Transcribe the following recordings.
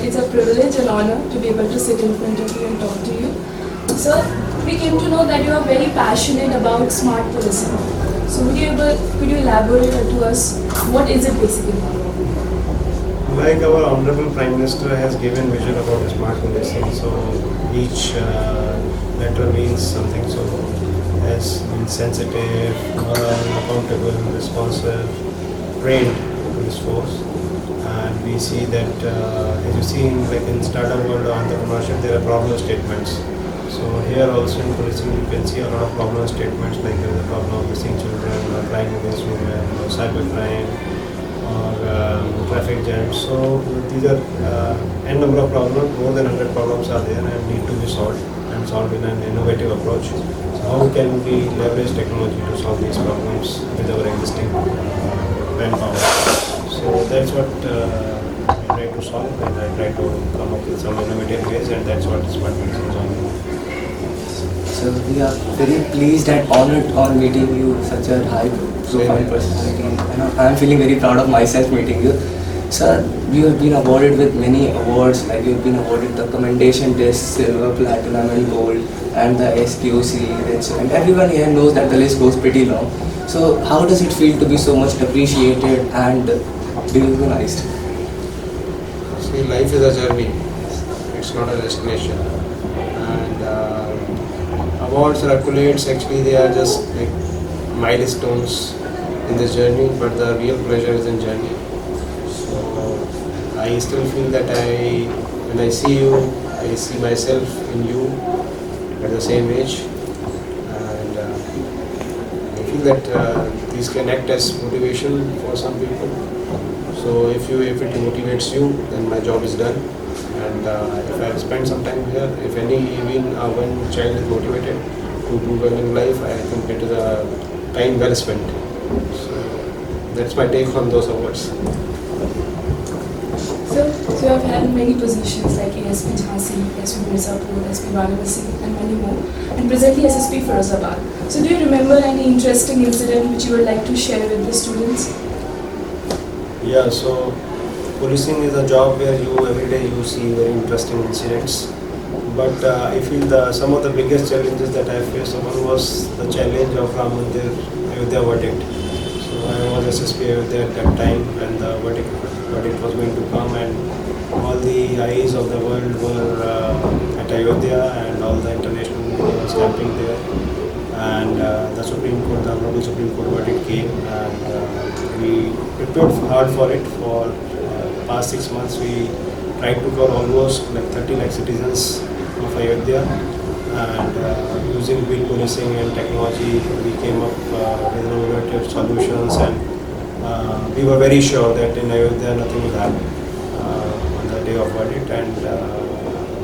it's a privilege and honor to be able to sit in front of you and talk to you. Sir, we came to know that you are very passionate about smart policing. So could you elaborate to us what is it basically? Like our Honorable Prime Minister has given vision about the smart policing, so each letter means something. So as means sensitive, moral, accountable, responsive, trained police force. And we see that as you see in startup world or entrepreneurship, there are problem statements. So here also in policing you can see a lot of problem statements, like there is a problem of missing children, or crime against women, or cyber crime, or traffic jams. So these are n number of problems, more than 100 problems are there and need to be solved, and solved in an innovative approach. So how can we leverage technology to solve these problems with our existing manpower? So that's what I try to solve, and I try to come up with some innovative ways, and that's what smart policing is all about. So we are very pleased and honored on meeting you, such a high profile personality. I am feeling very proud of myself meeting you. Sir, you have been awarded with many awards, like you have been awarded the Commendation Disc, Silver, Platinum and Gold, and the SQC, and everyone here knows that the list goes pretty long. So how does it feel to be so much appreciated and recognized? See, life is a journey, it's not a destination. And awards or accolades, actually they are just like milestones in this journey, but the real pleasure is in journey. So I still feel that when I see you, I see myself in you at the same age, and I feel that these can act as motivation for some people. So if it motivates you, then my job is done. And if I spend some time here, if even one child is motivated to do well in life, I think it is a time well spent. So that's my take on those awards. So you have held many positions like ASP Jhansi, ASP Mirzapur, ASP Varanasi and many more, and presently S.S.P. Firozabad. So do you remember any interesting incident which you would like to share with the students? Yeah, so policing is a job where every day you see very interesting incidents. But I feel some of the biggest challenges that I faced, one was the challenge of Ram Mandir Ayodhya verdict. So I was S.S.P. Ayodhya at that time, and the verdict was going to come, and all the eyes of the world were at Ayodhya, and all the international media was camping there. And the Supreme Court, the Honorable Supreme Court verdict came, and we prepared hard for it. For the past 6 months, we tried to cover almost like 30 lakh citizens of Ayodhya, and using beat policing and technology, we came up with innovative solutions, and we were very sure that in Ayodhya nothing will happen on the day of verdict, and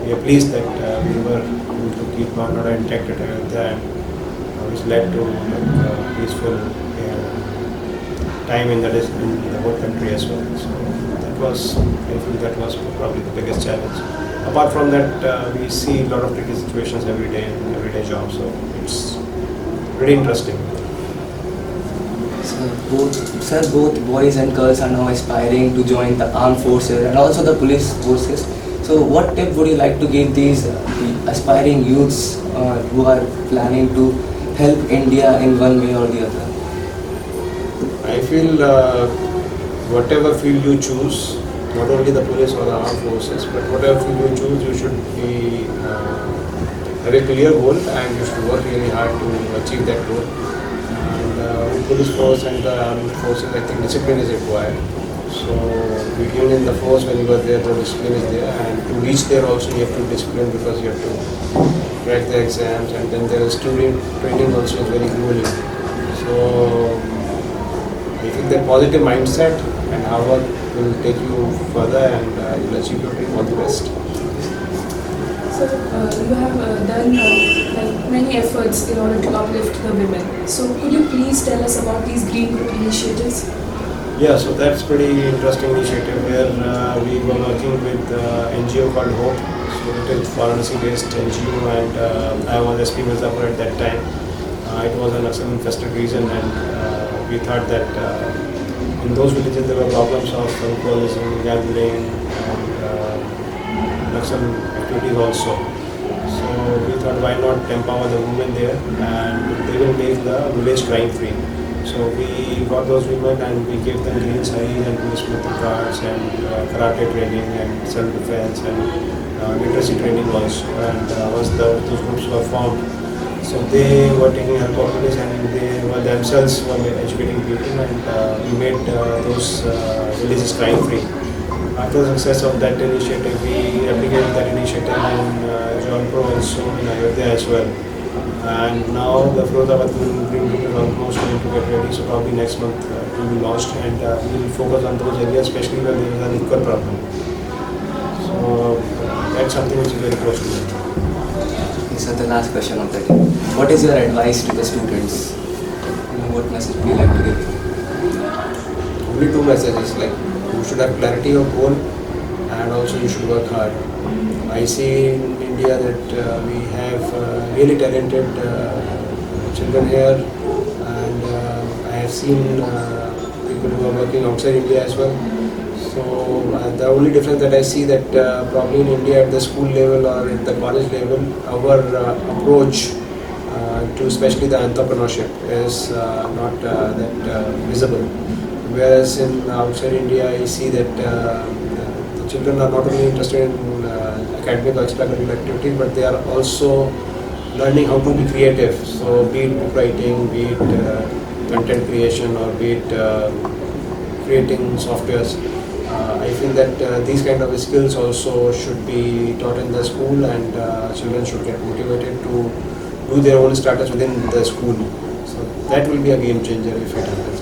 we are pleased that we were able to keep our order intact at Ayodhya, and which led to peaceful time in the whole country as well. So I think that was probably the biggest challenge. Apart from that, we see a lot of tricky situations every day in everyday jobs, so it's pretty interesting. Sir, both boys and girls are now aspiring to join the armed forces and also the police forces. So what tip would you like to give these aspiring youths who are planning to help India in one way or the other? I feel whatever field you choose, not only the police or the armed forces, but whatever field you choose, you should be have a clear goal, and you should work really hard to achieve that goal. And with police force and the armed forces, I think discipline is required. So even in the force, when you are there, the discipline is there, and to reach there also you have to discipline, because you have to crack the exams, and then there is student training also is very grueling. So I think that positive mindset and hard work will take you further, and you will achieve your dream. All the best. So you have done like many efforts in order to uplift the women. So could you please tell us about these green group initiatives? Yeah, so that's pretty interesting initiative where we were working with NGO called Hope. So it is Varanasi based NGO, and I was S.P. Mirzapur at that time. It was an Naxal infested region, and we thought that in those villages there were problems of alcoholism, gambling, and some activities also. So we thought, why not empower the women there, and they will make the village crime free. So we got those women and we gave them green saris and police smoking cards and karate training and self-defense and literacy training also. And once those groups were formed, so they were taking help of police and they were themselves were educating people, and we made those villages crime free. After the success of that initiative, we replicated that initiative in Jaunpur also, in Ayodhya as well. And now the Firozabad Green Group is almost going to get ready, so probably next month it will be launched, and we will focus on those areas, especially where there is an liquor problem. So that's something which is very close to me. Okay, so the last question of the day. What is your advice to the students? What message would you like to give? Only two messages, like you should have clarity of goal and also you should work hard. I see in India that we have really talented children here, and I have seen people who are working outside India as well. So the only difference that I see that probably in India at the school level or at the college level, our approach to especially the entrepreneurship is not that visible. Whereas in outside India, I see that the children are not only interested in academic or extracurricular activities, but they are also learning how to be creative. So be it book writing, be it content creation, or be it creating softwares. I feel that these kind of skills also should be taught in the school, and children should get motivated to do their own startups within the school. So that will be a game changer if it happens.